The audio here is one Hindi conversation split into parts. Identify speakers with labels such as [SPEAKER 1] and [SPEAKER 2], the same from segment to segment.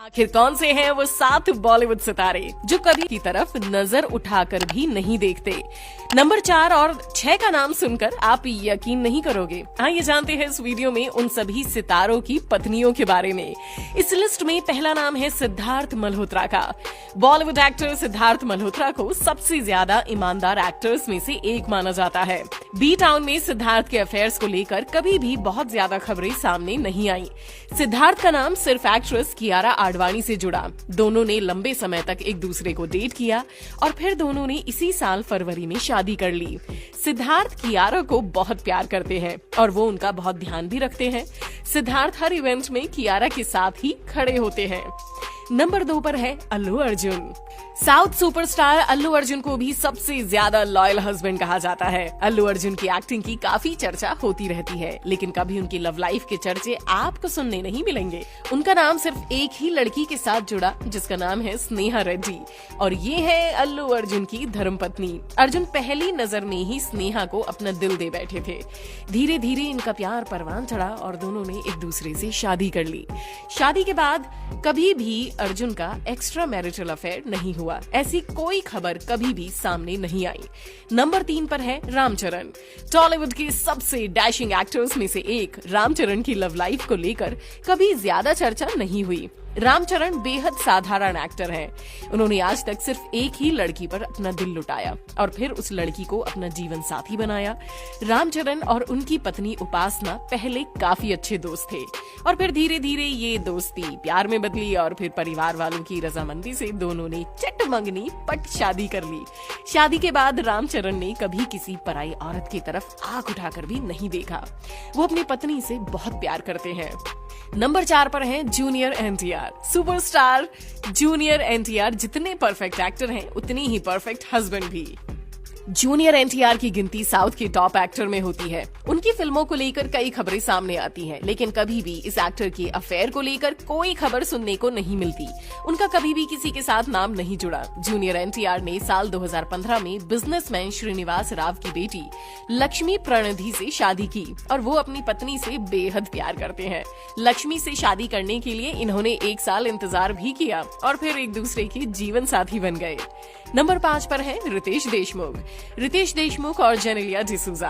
[SPEAKER 1] आखिर कौन से हैं वो 7 बॉलीवुड सितारे जो कभी की तरफ नजर उठाकर भी नहीं देखते। नंबर 4 और 6 का नाम सुनकर आप यकीन नहीं करोगे। आइए जानते हैं इस वीडियो में उन सभी सितारों की पत्नियों के बारे में। इस लिस्ट में पहला नाम है सिद्धार्थ मल्होत्रा का। बॉलीवुड एक्टर सिद्धार्थ मल्होत्रा को सबसे ज्यादा ईमानदार एक्टर्स में से एक माना जाता है। बी टाउन में सिद्धार्थ के अफेयर्स को लेकर कभी भी बहुत ज्यादा खबरें सामने नहीं आई। सिद्धार्थ का नाम सिर्फ एक्ट्रेस कियारा आडवाणी से जुड़ा। दोनों ने लंबे समय तक एक दूसरे को डेट किया और फिर दोनों ने इसी साल फरवरी में शादी कर ली। सिद्धार्थ कियारा को बहुत प्यार करते हैं और वो उनका बहुत ध्यान भी रखते हैं। सिद्धार्थ हर इवेंट में कियारा के साथ ही खड़े होते हैं। नंबर 2 पर है अल्लू अर्जुन। साउथ सुपरस्टार अल्लू अर्जुन को भी सबसे ज्यादा लॉयल हस्बैंड कहा जाता है। अल्लू अर्जुन की एक्टिंग की काफी चर्चा होती रहती है, लेकिन कभी उनकी लव लाइफ के चर्चे आपको सुनने नहीं मिलेंगे। उनका नाम सिर्फ एक ही लड़की के साथ जुड़ा, जिसका नाम है स्नेहा रेड्डी, और ये है अल्लू अर्जुन की धर्मपत्नी। अर्जुन पहली नजर में ही स्नेहा को अपना दिल दे बैठे थे। धीरे धीरे इनका प्यार परवान चढ़ा और दोनों ने एक दूसरे से शादी कर ली। शादी के बाद कभी भी अर्जुन का एक्स्ट्रा मैरिटल अफेयर नहीं हुआ। ऐसी कोई खबर कभी भी सामने नहीं आई। नंबर 3 पर है रामचरण। टॉलीवुड के सबसे डैशिंग एक्टर्स में से एक रामचरण की लव लाइफ को लेकर कभी ज्यादा चर्चा नहीं हुई। रामचरण बेहद साधारण एक्टर हैं। उन्होंने आज तक सिर्फ एक ही लड़की पर अपना दिल लुटाया और फिर उस लड़की को अपना जीवन साथी बनाया। रामचरण और उनकी पत्नी उपासना पहले काफी अच्छे दोस्त थे और फिर धीरे धीरे ये दोस्ती प्यार में बदली और फिर परिवार वालों की रजामंदी से दोनों ने चट मंगनी पट शादी कर ली। शादी के बाद रामचरण ने कभी किसी पराई औरत की तरफ आंख उठाकर भी नहीं देखा। वो अपनी पत्नी से बहुत प्यार करते हैं। नंबर 4 पर है junior NTR. Superstar junior NTR जितने परफेक्ट एक्टर हैं, उतनी ही परफेक्ट हस्बैंड भी। जूनियर एनटीआर की गिनती साउथ के टॉप एक्टर में होती है। उनकी फिल्मों को लेकर कई खबरें सामने आती हैं, लेकिन कभी भी इस एक्टर के अफेयर को लेकर कोई खबर सुनने को नहीं मिलती। उनका कभी भी किसी के साथ नाम नहीं जुड़ा। जूनियर एनटीआर ने साल 2015 में बिजनेसमैन श्रीनिवास राव की बेटी लक्ष्मी प्रणधि से शादी की और वो अपनी पत्नी से बेहद प्यार करते हैं। लक्ष्मी से शादी करने के लिए इन्होंने 1 साल इंतजार भी किया और फिर एक दूसरे के जीवन साथी बन गए। नंबर 5 पर है रितेश देशमुख। रितेश देशमुख और जेनेलिया डिसूजा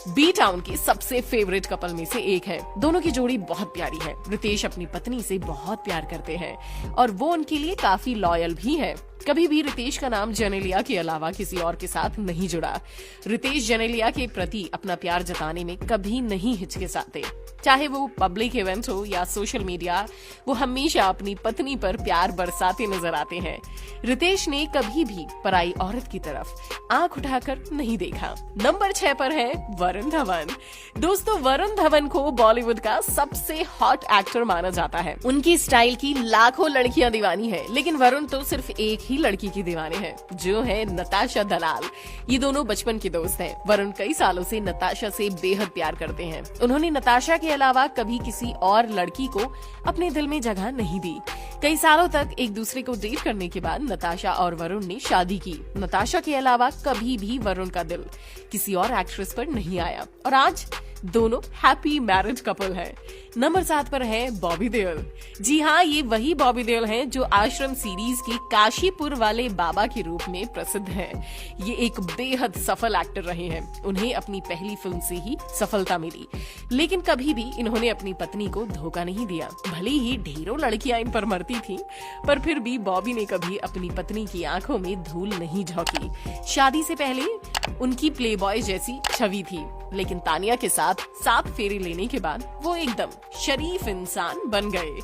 [SPEAKER 1] बी टाउन के सबसे फेवरेट कपल में से एक है। दोनों की जोड़ी बहुत प्यारी है। रितेश अपनी पत्नी से बहुत प्यार करते हैं और वो उनके लिए काफी लॉयल भी है। कभी भी रितेश का नाम जेनेलिया के अलावा किसी और के साथ नहीं जुड़ा। रितेश जेनेलिया के प्रति अपना प्यार जताने में कभी नहीं हिचकिचाते। चाहे वो पब्लिक इवेंट हो या सोशल मीडिया, वो हमेशा अपनी पत्नी पर प्यार बरसाते नजर आते हैं। रितेश ने कभी भी पराई औरत की तरफ आंख उठाकर नहीं देखा। नंबर 6 पर है वरुण धवन। दोस्तों, वरुण धवन को बॉलीवुड का सबसे हॉट एक्टर माना जाता है। उनकी स्टाइल की लाखों लड़कियां दीवानी है, लेकिन वरुण तो सिर्फ एक ही लड़की की दीवाने हैं, जो है नताशा दलाल। ये दोनों बचपन के दोस्त हैं। वरुण कई सालों से नताशा से बेहद प्यार करते हैं। उन्होंने नताशा के अलावा कभी किसी और लड़की को अपने दिल में जगह नहीं दी। कई सालों तक एक दूसरे को डेट करने के बाद नताशा और वरुण ने शादी की। नताशा के अलावा कभी भी वरुण का दिल किसी और एक्ट्रेस पर नहीं आया और आज दोनों हैप्पी मैरिड कपल है। नंबर 7 पर है बॉबी देओल। जी हाँ, ये वही बॉबी देओल हैं जो आश्रम सीरीज के काशीपुर वाले बाबा के रूप में प्रसिद्ध हैं। ये एक बेहद सफल एक्टर रहे हैं। उन्हें अपनी पहली फिल्म से ही सफलता मिली, लेकिन कभी भी इन्होंने अपनी पत्नी को धोखा नहीं दिया। भले ही ढेरों लड़कियां इन पर मरती थीं, पर फिर भी बॉबी ने कभी अपनी पत्नी की आंखों में धूल नहीं झोंकी। शादी से पहले उनकी प्लेबॉय जैसी छवि थी, लेकिन तानिया के साथ 7 फेरे लेने के बाद वो एकदम शरीफ इंसान बन गए।